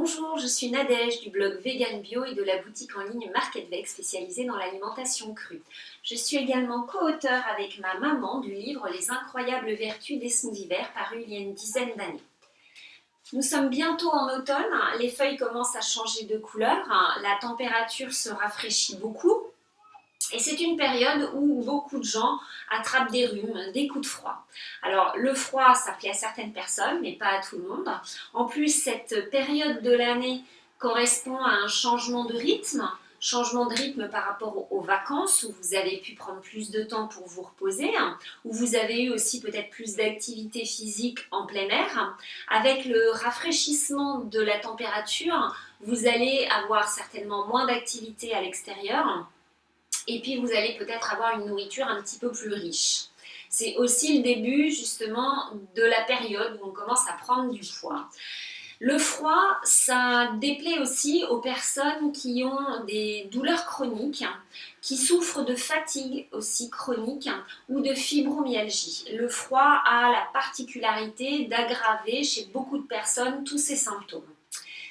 Bonjour, je suis Nadège du blog Vegan Bio et de la boutique en ligne Market Veg spécialisée dans l'alimentation crue. Je suis également co-auteure avec ma maman du livre Les incroyables vertus des smoothies verts paru il y a une dizaine d'années. Nous sommes bientôt en automne, les feuilles commencent à changer de couleur, la température se rafraîchit beaucoup. Et c'est une période où beaucoup de gens attrapent des rhumes, des coups de froid. Alors le froid, ça plaît à certaines personnes, mais pas à tout le monde. En plus, cette période de l'année correspond à un changement de rythme par rapport aux vacances, où vous avez pu prendre plus de temps pour vous reposer, où vous avez eu aussi peut-être plus d'activité physique en plein air. Avec le rafraîchissement de la température, vous allez avoir certainement moins d'activité à l'extérieur. Et puis vous allez peut-être avoir une nourriture un petit peu plus riche. C'est aussi le début justement de la période où on commence à prendre du poids. Le froid, ça déplaît aussi aux personnes qui ont des douleurs chroniques, qui souffrent de fatigue aussi chronique ou de fibromyalgie. Le froid a la particularité d'aggraver chez beaucoup de personnes tous ces symptômes.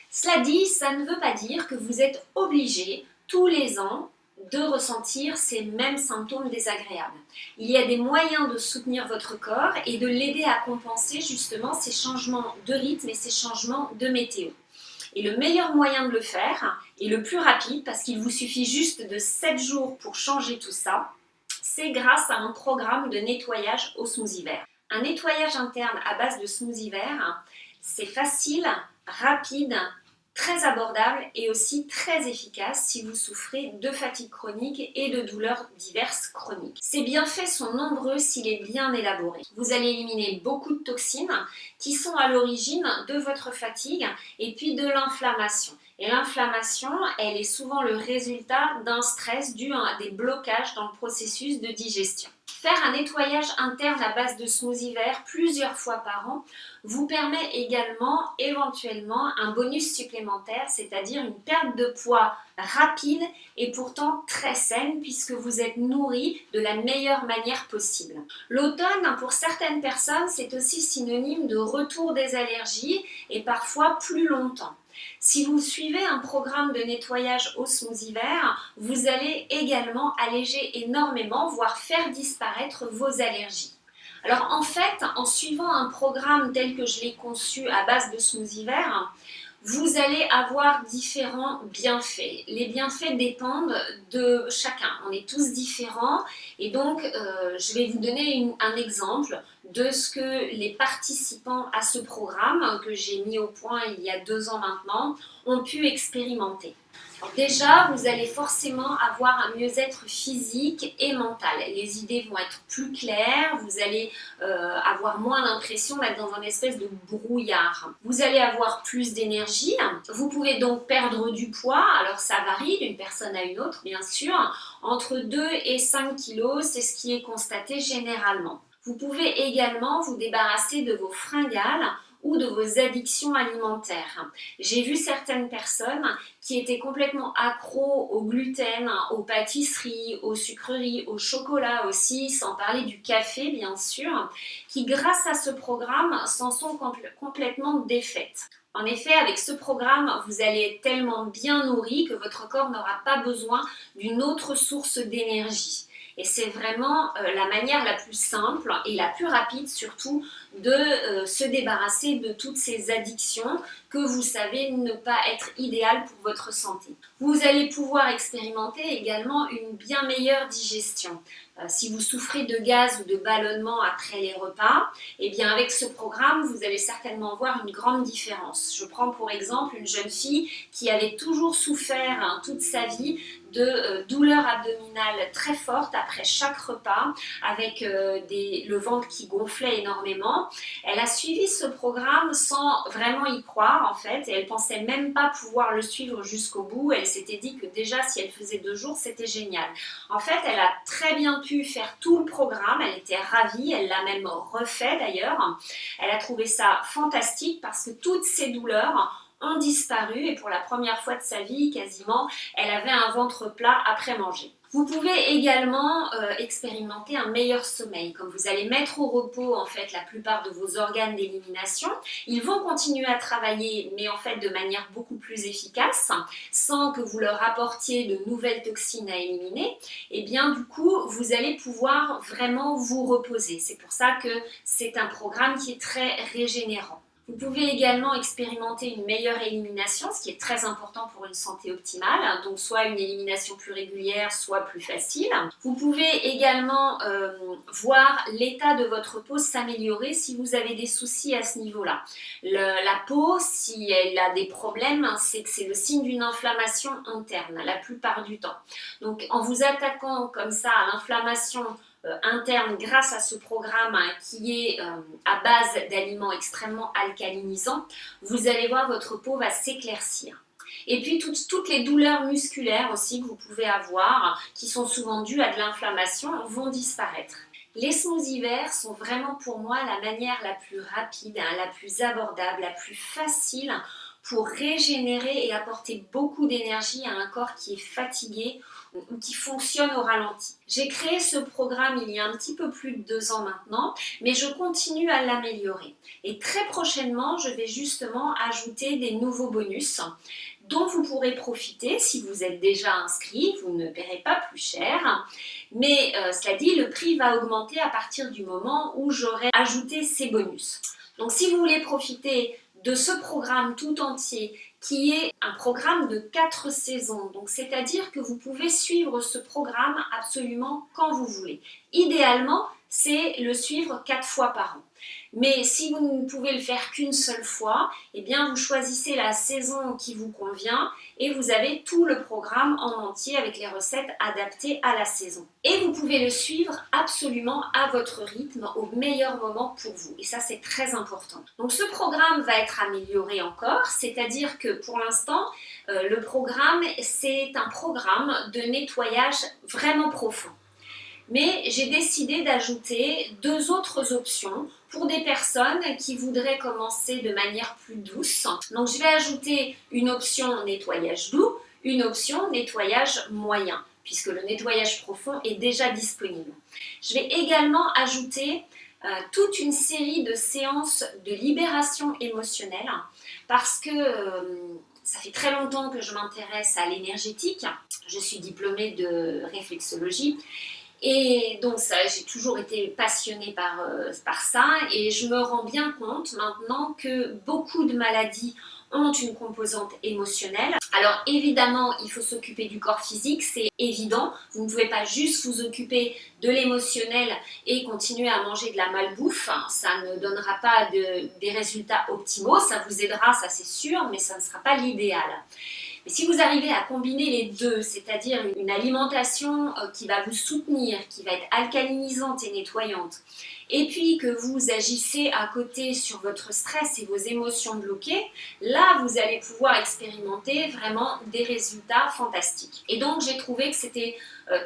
Cela dit, ça ne veut pas dire que vous êtes obligé tous les ans de ressentir ces mêmes symptômes désagréables. Il y a des moyens de soutenir votre corps et de l'aider à compenser justement ces changements de rythme et ces changements de météo. Et le meilleur moyen de le faire, et le plus rapide, parce qu'il vous suffit juste de 7 jours pour changer tout ça, c'est grâce à un programme de nettoyage au smoothie vert. Un nettoyage interne à base de smoothie vert, c'est facile, rapide, très abordable et aussi très efficace si vous souffrez de fatigue chronique et de douleurs diverses chroniques. Ces bienfaits sont nombreux s'il est bien élaboré. Vous allez éliminer beaucoup de toxines qui sont à l'origine de votre fatigue et puis de l'inflammation. Et l'inflammation, elle est souvent le résultat d'un stress dû à des blocages dans le processus de digestion. Faire un nettoyage interne à base de smoothie vert plusieurs fois par an vous permet également éventuellement un bonus supplémentaire, c'est-à-dire une perte de poids rapide et pourtant très saine puisque vous êtes nourri de la meilleure manière possible. L'automne, pour certaines personnes, c'est aussi synonyme de retour des allergies et parfois plus longtemps. Si vous suivez un programme de nettoyage au smoothie vert, vous allez également alléger énormément, voire faire disparaître vos allergies. Alors en fait, en suivant un programme tel que je l'ai conçu à base de smoothie vert, vous allez avoir différents bienfaits. Les bienfaits dépendent de chacun. On est tous différents et donc je vais vous donner un exemple de ce que les participants à ce programme que j'ai mis au point il y a 2 ans maintenant ont pu expérimenter. Alors déjà, vous allez forcément avoir un mieux-être physique et mental. Les idées vont être plus claires, vous allez avoir moins l'impression d'être dans un espèce de brouillard. Vous allez avoir plus d'énergie, vous pouvez donc perdre du poids, alors ça varie d'une personne à une autre bien sûr, entre 2 et 5 kilos, c'est ce qui est constaté généralement. Vous pouvez également vous débarrasser de vos fringales ou de vos addictions alimentaires. J'ai vu certaines personnes qui étaient complètement accros au gluten, aux pâtisseries, aux sucreries, au chocolat aussi, sans parler du café bien sûr, qui grâce à ce programme s'en sont complètement défaites. En effet, avec ce programme, vous allez être tellement bien nourri que votre corps n'aura pas besoin d'une autre source d'énergie. Et c'est vraiment la manière la plus simple et la plus rapide surtout de se débarrasser de toutes ces addictions que vous savez ne pas être idéales pour votre santé. Vous allez pouvoir expérimenter également une bien meilleure digestion. Si vous souffrez de gaz ou de ballonnement après les repas, eh bien avec ce programme, vous allez certainement voir une grande différence. Je prends pour exemple une jeune fille qui avait toujours souffert toute sa vie de douleurs abdominales très fortes après chaque repas, avec le ventre qui gonflait énormément. Elle a suivi ce programme sans vraiment y croire en fait, et elle pensait même pas pouvoir le suivre jusqu'au bout. Elle s'était dit que déjà si elle faisait 2 jours, c'était génial. En fait, elle a très bien pu faire tout le programme, elle était ravie, elle l'a même refait d'ailleurs. Elle a trouvé ça fantastique parce que toutes ces douleurs ont disparu et pour la première fois de sa vie, quasiment, elle avait un ventre plat après manger. Vous pouvez également expérimenter un meilleur sommeil. Comme vous allez mettre au repos en fait la plupart de vos organes d'élimination, ils vont continuer à travailler mais en fait de manière beaucoup plus efficace, sans que vous leur apportiez de nouvelles toxines à éliminer. Et bien du coup, vous allez pouvoir vraiment vous reposer. C'est pour ça que c'est un programme qui est très régénérant. Vous pouvez également expérimenter une meilleure élimination, ce qui est très important pour une santé optimale, donc soit une élimination plus régulière, soit plus facile. Vous pouvez également voir l'état de votre peau s'améliorer si vous avez des soucis à ce niveau-là. La peau, si elle a des problèmes, c'est que c'est le signe d'une inflammation interne, la plupart du temps. Donc en vous attaquant comme ça à l'inflammation interne grâce à ce programme qui est à base d'aliments extrêmement alcalinisants, vous allez voir votre peau va s'éclaircir. Et puis toutes les douleurs musculaires aussi que vous pouvez avoir, qui sont souvent dues à de l'inflammation, vont disparaître. Les smoothies verts sont vraiment pour moi la manière la plus rapide, la plus abordable, la plus facile pour régénérer et apporter beaucoup d'énergie à un corps qui est fatigué ou qui fonctionne au ralenti. J'ai créé ce programme il y a un petit peu plus de 2 ans maintenant, mais je continue à l'améliorer. Et très prochainement, je vais justement ajouter des nouveaux bonus dont vous pourrez profiter si vous êtes déjà inscrit, vous ne paierez pas plus cher. Mais cela dit, le prix va augmenter à partir du moment où j'aurai ajouté ces bonus. Donc si vous voulez profiter de ce programme tout entier, qui est un programme de 4 saisons. Donc, c'est-à-dire que vous pouvez suivre ce programme absolument quand vous voulez. Idéalement, c'est le suivre 4 fois par an. Mais si vous ne pouvez le faire qu'une seule fois, eh bien vous choisissez la saison qui vous convient et vous avez tout le programme en entier avec les recettes adaptées à la saison. Et vous pouvez le suivre absolument à votre rythme, au meilleur moment pour vous. Et ça, c'est très important. Donc ce programme va être amélioré encore, c'est-à-dire que pour l'instant, le programme, c'est un programme de nettoyage vraiment profond. Mais j'ai décidé d'ajouter 2 autres options pour des personnes qui voudraient commencer de manière plus douce. Donc je vais ajouter une option nettoyage doux, une option nettoyage moyen, puisque le nettoyage profond est déjà disponible. Je vais également ajouter toute une série de séances de libération émotionnelle, parce que ça fait très longtemps que je m'intéresse à l'énergétique. Je suis diplômée de réflexologie. Et donc j'ai toujours été passionnée par ça et je me rends bien compte maintenant que beaucoup de maladies ont une composante émotionnelle. Alors évidemment, il faut s'occuper du corps physique, c'est évident. Vous ne pouvez pas juste vous occuper de l'émotionnel et continuer à manger de la malbouffe. Ça ne donnera pas des résultats optimaux, ça vous aidera, ça c'est sûr, mais ça ne sera pas l'idéal. Mais si vous arrivez à combiner les deux, c'est-à-dire une alimentation qui va vous soutenir, qui va être alcalinisante et nettoyante, et puis que vous agissez à côté sur votre stress et vos émotions bloquées, là vous allez pouvoir expérimenter vraiment des résultats fantastiques. Et donc j'ai trouvé que c'était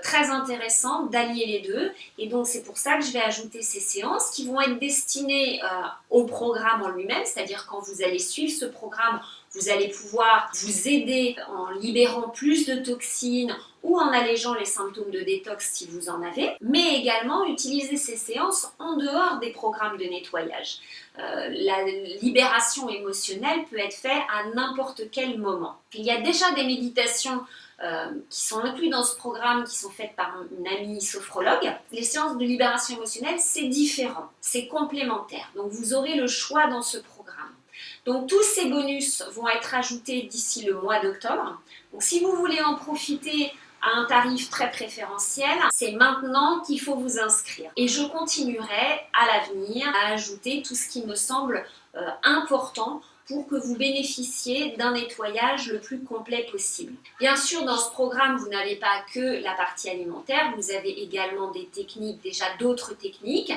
très intéressant d'allier les deux, et donc c'est pour ça que je vais ajouter ces séances qui vont être destinées au programme en lui-même, c'est-à-dire quand vous allez suivre ce programme, vous allez pouvoir vous aider en libérant plus de toxines ou en allégeant les symptômes de détox si vous en avez, mais également utiliser ces séances en dehors des programmes de nettoyage. La libération émotionnelle peut être faite à n'importe quel moment. Il y a déjà des méditations qui sont incluses dans ce programme, qui sont faites par une amie sophrologue. Les séances de libération émotionnelle, c'est différent, c'est complémentaire. Donc vous aurez le choix dans ce programme. Donc tous ces bonus vont être ajoutés d'ici le mois d'octobre. Donc si vous voulez en profiter à un tarif très préférentiel, c'est maintenant qu'il faut vous inscrire. Et je continuerai à l'avenir à ajouter tout ce qui me semble important pour que vous bénéficiez d'un nettoyage le plus complet possible. Bien sûr, dans ce programme, vous n'avez pas que la partie alimentaire, vous avez également des techniques, déjà d'autres techniques,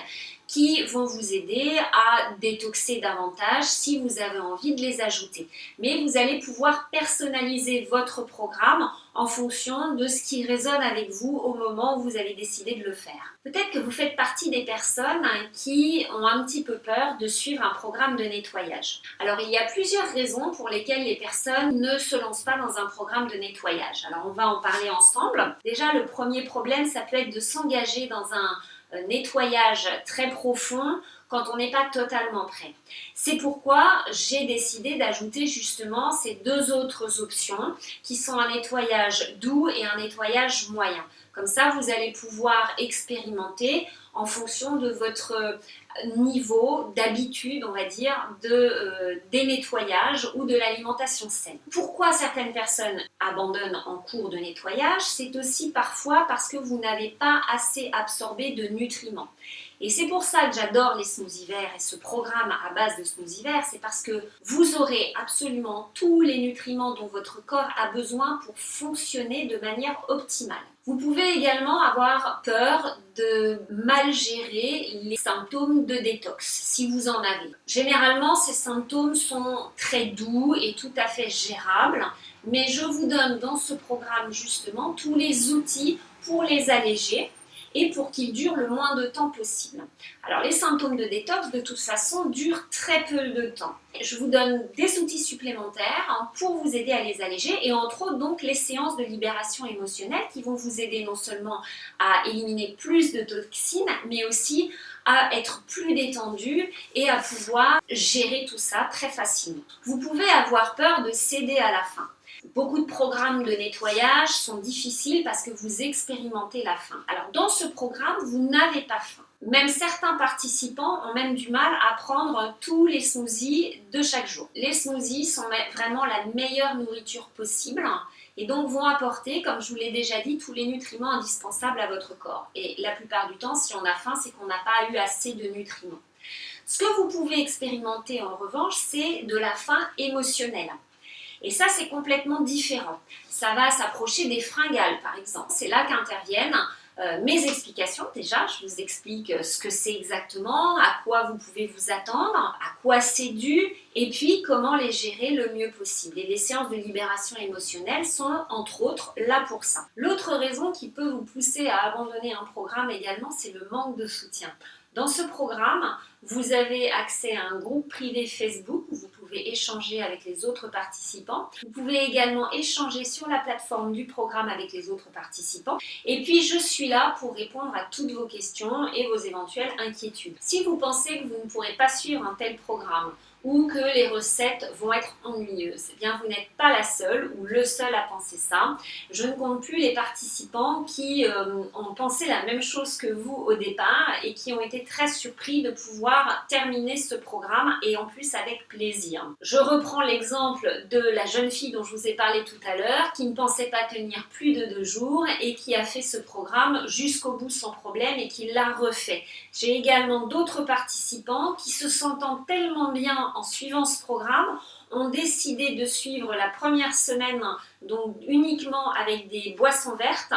qui vont vous aider à détoxer davantage si vous avez envie de les ajouter. Mais vous allez pouvoir personnaliser votre programme en fonction de ce qui résonne avec vous au moment où vous avez décidé de le faire. Peut-être que vous faites partie des personnes qui ont un petit peu peur de suivre un programme de nettoyage. Alors il y a plusieurs raisons pour lesquelles les personnes ne se lancent pas dans un programme de nettoyage. Alors on va en parler ensemble. Déjà le premier problème, ça peut être de s'engager dans un nettoyage très profond quand on n'est pas totalement prêt. C'est pourquoi j'ai décidé d'ajouter justement ces deux autres options qui sont un nettoyage doux et un nettoyage moyen. Comme ça, vous allez pouvoir expérimenter en fonction de votre niveau d'habitude, on va dire, des nettoyages ou de l'alimentation saine. Pourquoi certaines personnes abandonnent en cours de nettoyage? C'est aussi parfois parce que vous n'avez pas assez absorbé de nutriments. Et c'est pour ça que j'adore les smoothies verts et ce programme à base de smoothies verts, c'est parce que vous aurez absolument tous les nutriments dont votre corps a besoin pour fonctionner de manière optimale. Vous pouvez également avoir peur de mal gérer les symptômes de détox, si vous en avez. Généralement, ces symptômes sont très doux et tout à fait gérables, mais je vous donne dans ce programme justement tous les outils pour les alléger et pour qu'ils durent le moins de temps possible. Alors les symptômes de détox de toute façon durent très peu de temps. Je vous donne des outils supplémentaires pour vous aider à les alléger et entre autres donc les séances de libération émotionnelle qui vont vous aider non seulement à éliminer plus de toxines mais aussi à être plus détendu et à pouvoir gérer tout ça très facilement. Vous pouvez avoir peur de céder à la faim. Beaucoup de programmes de nettoyage sont difficiles parce que vous expérimentez la faim. Alors dans ce programme, vous n'avez pas faim. Même certains participants ont même du mal à prendre tous les smoothies de chaque jour. Les smoothies sont vraiment la meilleure nourriture possible et donc vont apporter, comme je vous l'ai déjà dit, tous les nutriments indispensables à votre corps. Et la plupart du temps, si on a faim, c'est qu'on n'a pas eu assez de nutriments. Ce que vous pouvez expérimenter en revanche, c'est de la faim émotionnelle. Et ça, c'est complètement différent. Ça va s'approcher des fringales, par exemple. C'est là qu'interviennent mes explications. Déjà, je vous explique ce que c'est exactement, à quoi vous pouvez vous attendre, à quoi c'est dû, et puis comment les gérer le mieux possible. Et les séances de libération émotionnelle sont, entre autres, là pour ça. L'autre raison qui peut vous pousser à abandonner un programme également, c'est le manque de soutien. Dans ce programme, vous avez accès à un groupe privé Facebook où vous pouvez échanger avec les autres participants. Vous pouvez également échanger sur la plateforme du programme avec les autres participants. Et puis, je suis là pour répondre à toutes vos questions et vos éventuelles inquiétudes. Si vous pensez que vous ne pourrez pas suivre un tel programme ou que les recettes vont être ennuyeuses, eh bien vous n'êtes pas la seule ou le seul à penser ça. Je ne compte plus les participants qui ont pensé la même chose que vous au départ et qui ont été très surpris de pouvoir terminer ce programme et en plus avec plaisir. Je reprends l'exemple de la jeune fille dont je vous ai parlé tout à l'heure qui ne pensait pas tenir plus de 2 jours et qui a fait ce programme jusqu'au bout sans problème et qui l'a refait. J'ai également d'autres participants qui se sentant tellement bien en suivant ce programme, ont décidé de suivre la première semaine donc uniquement avec des boissons vertes,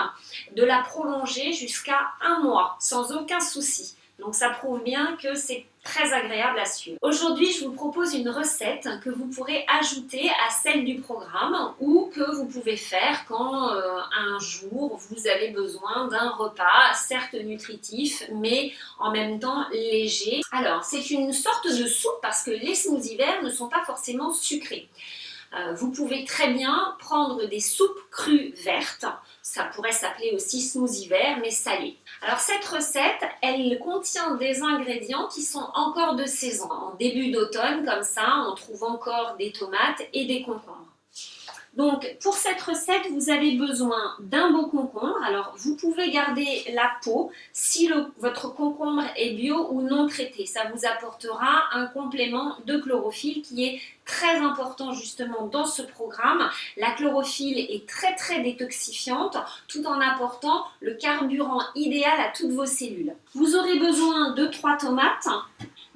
de la prolonger jusqu'à 1 mois sans aucun souci. Donc ça prouve bien que c'est très agréable à suivre. Aujourd'hui, je vous propose une recette que vous pourrez ajouter à celle du programme ou que vous pouvez faire quand un jour vous avez besoin d'un repas, certes nutritif, mais en même temps léger. Alors, c'est une sorte de soupe parce que les smoothies verts ne sont pas forcément sucrés. Vous pouvez très bien prendre des soupes crues vertes, ça pourrait s'appeler aussi smoothie vert mais salé. Alors cette recette, elle contient des ingrédients qui sont encore de saison. En début d'automne, comme ça, on trouve encore des tomates et des concombres. Donc pour cette recette, vous avez besoin d'un beau concombre. Alors vous pouvez garder la peau si votre concombre est bio ou non traité. Ça vous apportera un complément de chlorophylle qui est très important justement dans ce programme. La chlorophylle est très très détoxifiante tout en apportant le carburant idéal à toutes vos cellules. Vous aurez besoin de 3 tomates,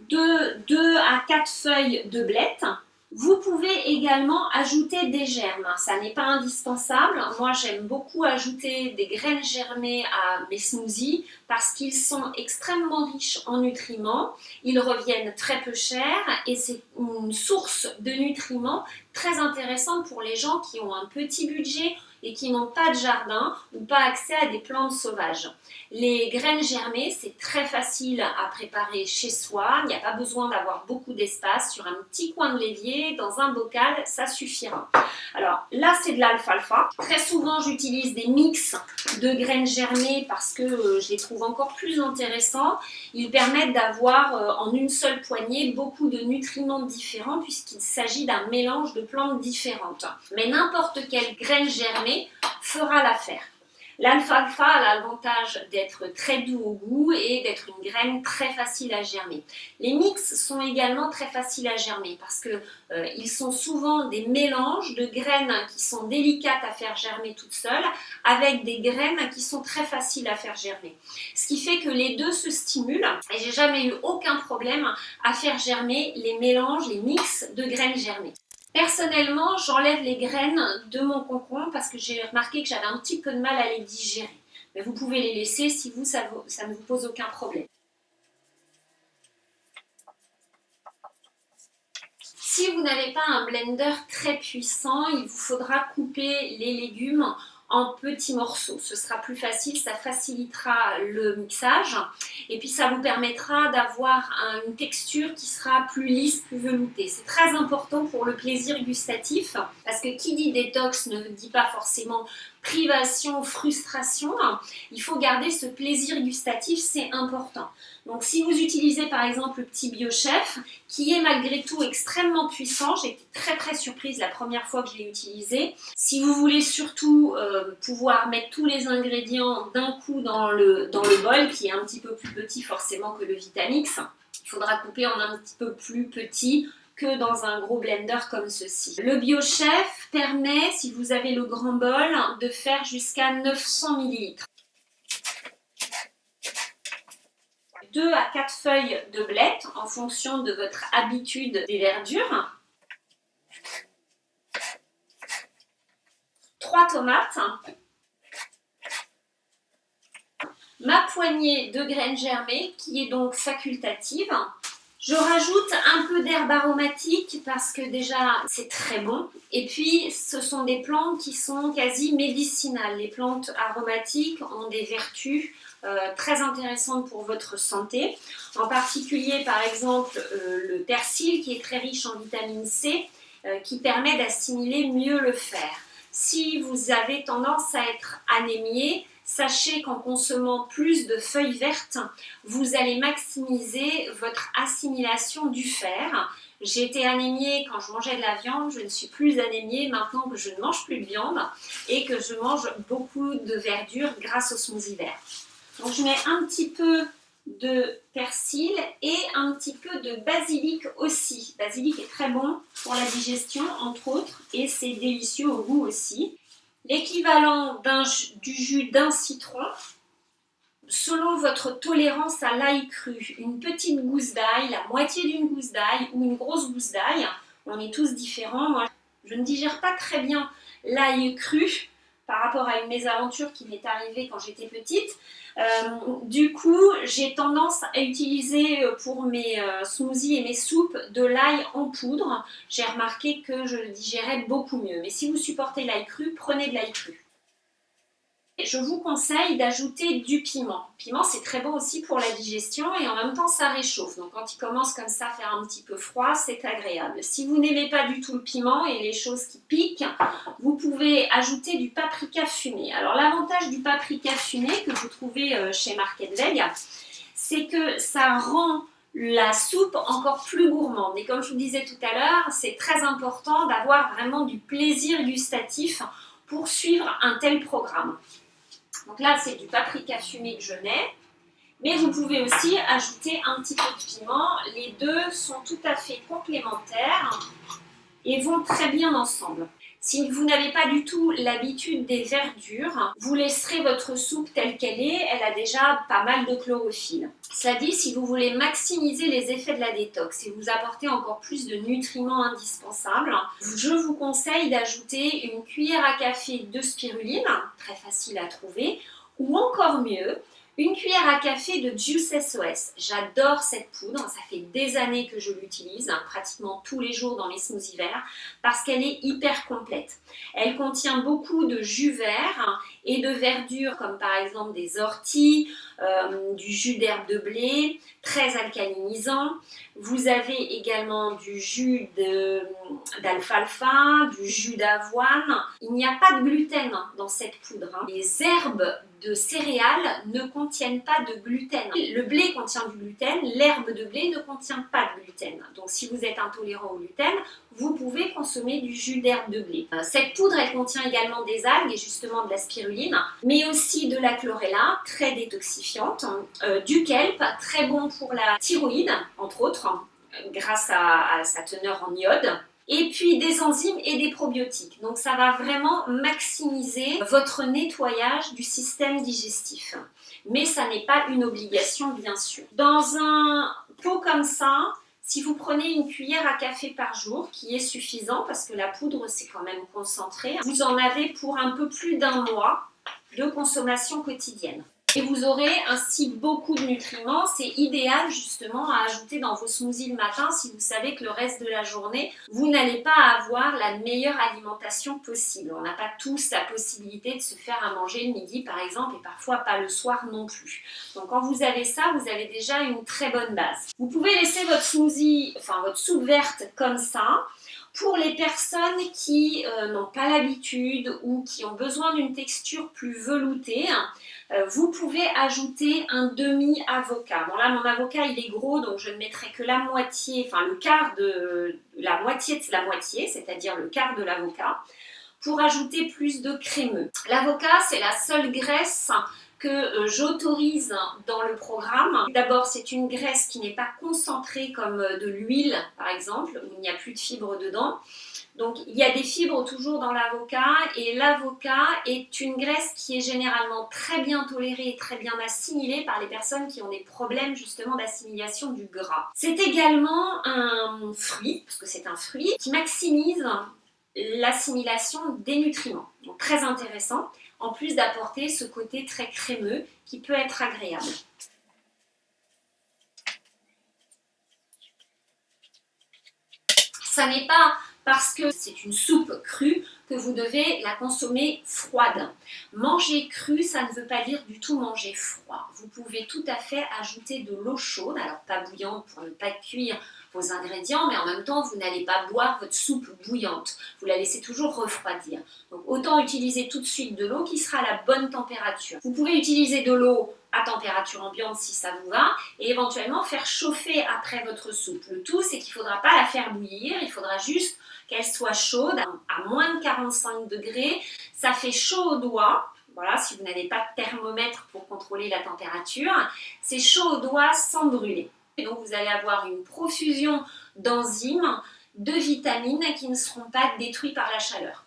de 2 à 4 feuilles de blettes, Vous pouvez également ajouter des germes, ça n'est pas indispensable. Moi j'aime beaucoup ajouter des graines germées à mes smoothies parce qu'ils sont extrêmement riches en nutriments, ils reviennent très peu cher et c'est une source de nutriments très intéressante pour les gens qui ont un petit budget et qui n'ont pas de jardin ou pas accès à des plantes sauvages. Les graines germées, c'est très facile à préparer chez soi, il n'y a pas besoin d'avoir beaucoup d'espace, sur un petit coin de l'évier, dans un bocal, ça suffira. Alors là, c'est de l'alfalfa. Très souvent, j'utilise des mix de graines germées parce que je les trouve encore plus intéressants. Ils permettent d'avoir en une seule poignée beaucoup de nutriments différents puisqu'il s'agit d'un mélange de plantes différentes. Mais n'importe quelle graine germée fera l'affaire. L'alfalfa a l'avantage d'être très doux au goût et d'être une graine très facile à germer. Les mix sont également très faciles à germer parce qu'ils sont souvent des mélanges de graines qui sont délicates à faire germer toutes seules avec des graines qui sont très faciles à faire germer. Ce qui fait que les deux se stimulent et j'ai jamais eu aucun problème à faire germer les mélanges, les mix de graines germées. Personnellement, j'enlève les graines de mon concombre parce que j'ai remarqué que j'avais un petit peu de mal à les digérer. Mais vous pouvez les laisser si ça ne vous pose aucun problème. Si vous n'avez pas un blender très puissant, il vous faudra couper les légumes en petits morceaux. Ce sera plus facile, ça facilitera le mixage et puis ça vous permettra d'avoir une texture qui sera plus lisse, plus veloutée. C'est très important pour le plaisir gustatif parce que qui dit détox ne dit pas forcément privation, frustration. Il faut garder ce plaisir gustatif, c'est important. Donc si vous utilisez par exemple le petit BioChef, qui est malgré tout extrêmement puissant, j'ai été très surprise la première fois que je l'ai utilisé. Si vous voulez surtout pouvoir mettre tous les ingrédients d'un coup dans le bol, qui est un petit peu plus petit forcément que le Vitamix, il faudra couper en un petit peu plus petit que dans un gros blender comme ceci. Le BioChef permet, si vous avez le grand bol, de faire jusqu'à 900 ml. 2 à 4 feuilles de blettes en fonction de votre habitude des verdures. 3 tomates. Ma poignée de graines germées qui est donc facultative. Je rajoute un peu d'herbe aromatique parce que déjà c'est très bon. Et puis ce sont des plantes qui sont quasi médicinales. Les plantes aromatiques ont des vertus très intéressantes pour votre santé. En particulier par exemple le persil qui est très riche en vitamine C qui permet d'assimiler mieux le fer. Si vous avez tendance à être anémié, sachez qu'en consommant plus de feuilles vertes, vous allez maximiser votre assimilation du fer. J'ai été anémiée quand je mangeais de la viande, je ne suis plus anémiée maintenant que je ne mange plus de viande et que je mange beaucoup de verdure grâce au smoothie vert. Donc je mets un petit peu de persil et un petit peu de basilic aussi. Le basilic est très bon pour la digestion entre autres et c'est délicieux au goût aussi. L'équivalent du jus d'un citron, selon votre tolérance à l'ail cru, une petite gousse d'ail, la moitié d'une gousse d'ail ou une grosse gousse d'ail, on est tous différents. Moi, je ne digère pas très bien l'ail cru par rapport à une mésaventure qui m'est arrivée quand j'étais petite. Du coup, j'ai tendance à utiliser pour mes smoothies et mes soupes de l'ail en poudre. J'ai remarqué que je le digérais beaucoup mieux. Mais si vous supportez l'ail cru, prenez de l'ail cru. Je vous conseille d'ajouter du piment. Le piment, c'est très bon aussi pour la digestion et en même temps, ça réchauffe. Donc, quand il commence comme ça à faire un petit peu froid, c'est agréable. Si vous n'aimez pas du tout le piment et les choses qui piquent, vous pouvez ajouter du paprika fumé. Alors, l'avantage du paprika fumé que vous trouvez chez Market Veg, c'est que ça rend la soupe encore plus gourmande. Et comme je vous disais tout à l'heure, c'est très important d'avoir vraiment du plaisir gustatif pour suivre un tel programme. Donc là, c'est du paprika fumé que je mets. Mais vous pouvez aussi ajouter un petit peu de piment. Les deux sont tout à fait complémentaires et vont très bien ensemble. Si vous n'avez pas du tout l'habitude des verdures, vous laisserez votre soupe telle qu'elle est, elle a déjà pas mal de chlorophylle. Cela dit, si vous voulez maximiser les effets de la détox et vous apporter encore plus de nutriments indispensables, je vous conseille d'ajouter une cuillère à café de spiruline, très facile à trouver, ou encore mieux, une cuillère à café de Juice SOS. J'adore cette poudre, ça fait des années que je l'utilise, pratiquement tous les jours dans mes smoothies verts, parce qu'elle est hyper complète. Elle contient beaucoup de jus vert et de verdure, comme par exemple des orties, du jus d'herbe de blé, très alcalinisant. Vous avez également du jus d'alfalfa, du jus d'avoine. Il n'y a pas de gluten dans cette poudre. Les herbes de céréales ne contiennent pas de gluten. Le blé contient du gluten, l'herbe de blé ne contient pas de gluten. Donc si vous êtes intolérant au gluten, vous pouvez consommer du jus d'herbe de blé. Cette poudre, elle contient également des algues et justement de la spiruline, mais aussi de la chlorella, très détoxifiante, du kelp, très bon pour la thyroïde, entre autres, grâce à sa teneur en iode, et puis des enzymes et des probiotiques. Donc ça va vraiment maximiser votre nettoyage du système digestif. Mais ça n'est pas une obligation, bien sûr. Dans un pot comme ça, si vous prenez une cuillère à café par jour, qui est suffisant parce que la poudre c'est quand même concentré, vous en avez pour un peu plus d'un mois de consommation quotidienne. Et vous aurez ainsi beaucoup de nutriments. C'est idéal justement à ajouter dans vos smoothies le matin si vous savez que le reste de la journée, vous n'allez pas avoir la meilleure alimentation possible. On n'a pas tous la possibilité de se faire à manger le midi par exemple et parfois pas le soir non plus. Donc quand vous avez ça, vous avez déjà une très bonne base. Vous pouvez laisser votre smoothie, enfin votre soupe verte comme ça. Pour les personnes qui n'ont pas l'habitude ou qui ont besoin d'une texture plus veloutée, vous pouvez ajouter un demi-avocat. Bon là, mon avocat, il est gros, donc je ne mettrai que la moitié, enfin le quart de la moitié, c'est-à-dire le quart de l'avocat, pour ajouter plus de crémeux. L'avocat, c'est la seule graisse que j'autorise dans le programme. D'abord, c'est une graisse qui n'est pas concentrée comme de l'huile, par exemple, où il n'y a plus de fibres dedans. Donc, il y a des fibres toujours dans l'avocat et l'avocat est une graisse qui est généralement très bien tolérée et très bien assimilée par les personnes qui ont des problèmes justement d'assimilation du gras. C'est également un fruit, parce que c'est un fruit, qui maximise l'assimilation des nutriments. Donc, très intéressant, en plus d'apporter ce côté très crémeux qui peut être agréable. Ça n'est pas parce que c'est une soupe crue que vous devez la consommer froide. Manger cru, ça ne veut pas dire du tout manger froid. Vous pouvez tout à fait ajouter de l'eau chaude, alors pas bouillante pour ne pas cuire vos ingrédients, mais en même temps, vous n'allez pas boire votre soupe bouillante. Vous la laissez toujours refroidir. Donc autant utiliser tout de suite de l'eau qui sera à la bonne température. Vous pouvez utiliser de l'eau à température ambiante si ça vous va et éventuellement faire chauffer après votre soupe. Le tout, c'est qu'il ne faudra pas la faire bouillir, il faudra juste qu'elle soit chaude à moins de 45 degrés. Ça fait chaud aux doigts. Voilà, si vous n'avez pas de thermomètre pour contrôler la température, c'est chaud aux doigts sans brûler. Et donc vous allez avoir une profusion d'enzymes, de vitamines qui ne seront pas détruites par la chaleur.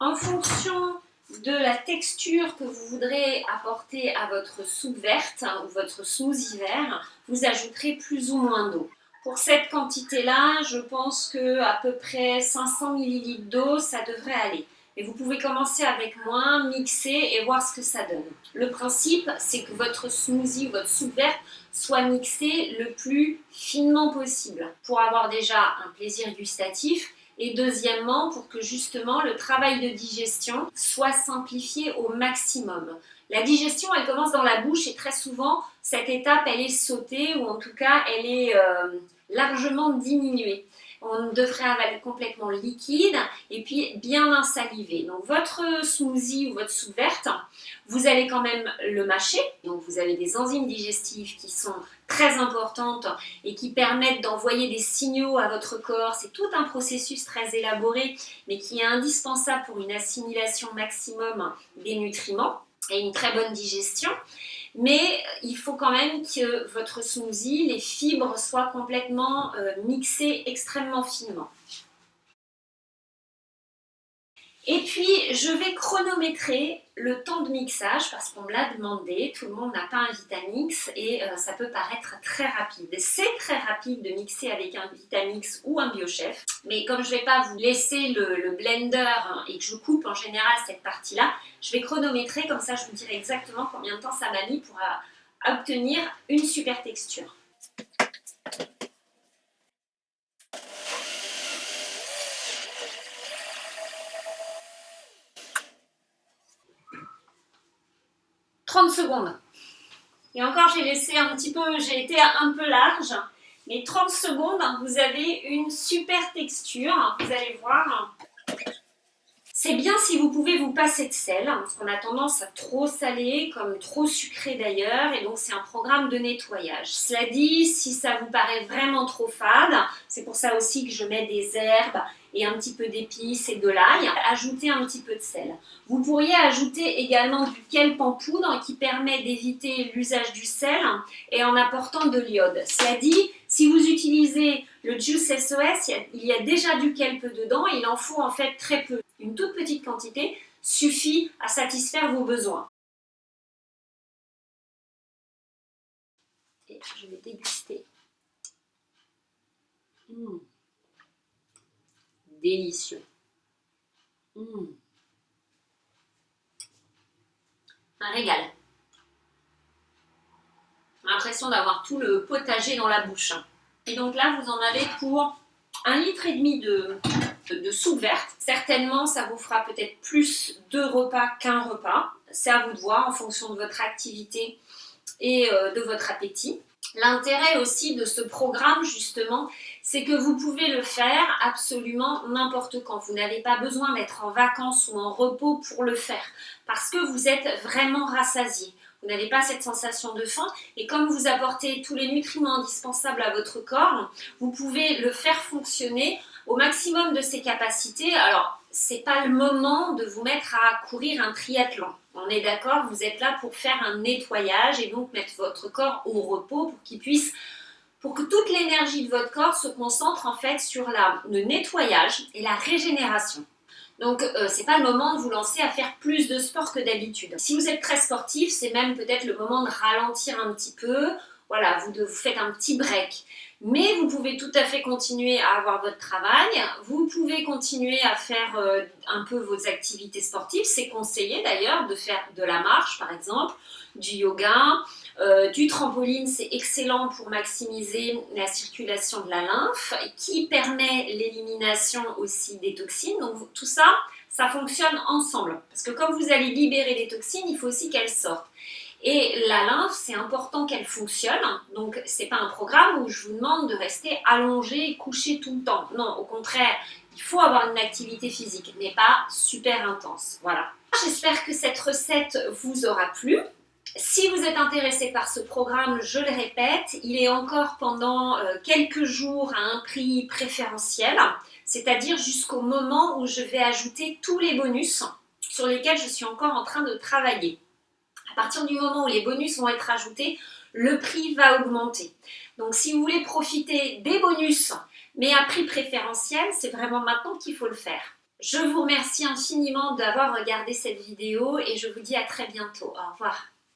En fonction de la texture que vous voudrez apporter à votre soupe verte ou votre smoothie vert, vous ajouterez plus ou moins d'eau. Pour cette quantité-là, je pense qu'à peu près 500 ml d'eau, ça devrait aller. Mais vous pouvez commencer avec moins, mixer et voir ce que ça donne. Le principe, c'est que votre smoothie ou votre soupe verte soit mixé le plus finement possible pour avoir déjà un plaisir gustatif et deuxièmement pour que justement le travail de digestion soit simplifié au maximum. La digestion, elle commence dans la bouche et très souvent, cette étape, elle est sautée ou en tout cas, elle est largement diminuée. On devrait avaler complètement liquide et puis bien insalivé. Donc votre smoothie ou votre soupe verte, vous allez quand même le mâcher. Donc vous avez des enzymes digestives qui sont très importantes et qui permettent d'envoyer des signaux à votre corps. C'est tout un processus très élaboré mais qui est indispensable pour une assimilation maximum des nutriments et une très bonne digestion. Mais il faut quand même que votre smoothie, les fibres soient complètement mixées extrêmement finement. Et puis, je vais chronométrer le temps de mixage parce qu'on me l'a demandé. Tout le monde n'a pas un Vitamix et ça peut paraître très rapide. C'est très rapide de mixer avec un Vitamix ou un BioChef. Mais comme je ne vais pas vous laisser le blender et que je coupe en général cette partie-là, je vais chronométrer. Comme ça, je vous dirai exactement combien de temps ça m'a mis pour obtenir une super texture. « 30 secondes. Et encore, j'ai laissé un petit peu, j'ai été un peu large. Mais 30 secondes, vous avez une super texture. Vous allez voir. C'est bien si vous pouvez vous passer de sel, parce qu'on a tendance à trop saler, comme trop sucré d'ailleurs, et donc c'est un programme de nettoyage. Cela dit, si ça vous paraît vraiment trop fade, c'est pour ça aussi que je mets des herbes et un petit peu d'épices et de l'ail, ajoutez un petit peu de sel. Vous pourriez ajouter également du kelp en poudre qui permet d'éviter l'usage du sel et en apportant de l'iode. Cela dit, si vous utilisez le Juice SOS, il y a déjà du kelp dedans et il en faut en fait très peu. Une toute petite quantité suffit à satisfaire vos besoins. Et je vais déguster. Délicieux. Un régal. L'impression d'avoir tout le potager dans la bouche. Et donc là, vous en avez pour 1,5 litre de soupe verte. Certainement, ça vous fera peut-être plus de repas qu'un repas. C'est à vous de voir en fonction de votre activité et de votre appétit. L'intérêt aussi de ce programme, justement, c'est que vous pouvez le faire absolument n'importe quand. Vous n'avez pas besoin d'être en vacances ou en repos pour le faire, parce que vous êtes vraiment rassasié. Vous n'avez pas cette sensation de faim, et comme vous apportez tous les nutriments indispensables à votre corps, vous pouvez le faire fonctionner au maximum de ses capacités. Alors, c'est pas le moment de vous mettre à courir un triathlon. On est d'accord, vous êtes là pour faire un nettoyage et donc mettre votre corps au repos pour que toute l'énergie de votre corps se concentre en fait sur le nettoyage et la régénération. Donc, c'est pas le moment de vous lancer à faire plus de sport que d'habitude. Si vous êtes très sportif, c'est même peut-être le moment de ralentir un petit peu. Voilà, vous faites un petit break. Mais vous pouvez tout à fait continuer à avoir votre travail. Vous pouvez continuer à faire un peu vos activités sportives. C'est conseillé d'ailleurs de faire de la marche, par exemple, du yoga, du trampoline. C'est excellent pour maximiser la circulation de la lymphe qui permet l'élimination aussi des toxines. Donc tout ça, ça fonctionne ensemble. Parce que comme vous allez libérer des toxines, il faut aussi qu'elles sortent. Et la lymphe, c'est important qu'elle fonctionne. Donc, ce n'est pas un programme où je vous demande de rester allongé et couché tout le temps. Non, au contraire, il faut avoir une activité physique, mais pas super intense. Voilà. J'espère que cette recette vous aura plu. Si vous êtes intéressé par ce programme, je le répète, il est encore pendant quelques jours à un prix préférentiel, c'est-à-dire jusqu'au moment où je vais ajouter tous les bonus sur lesquels je suis encore en train de travailler. À partir du moment où les bonus vont être ajoutés, le prix va augmenter. Donc si vous voulez profiter des bonus, mais à prix préférentiel, c'est vraiment maintenant qu'il faut le faire. Je vous remercie infiniment d'avoir regardé cette vidéo et je vous dis à très bientôt. Au revoir.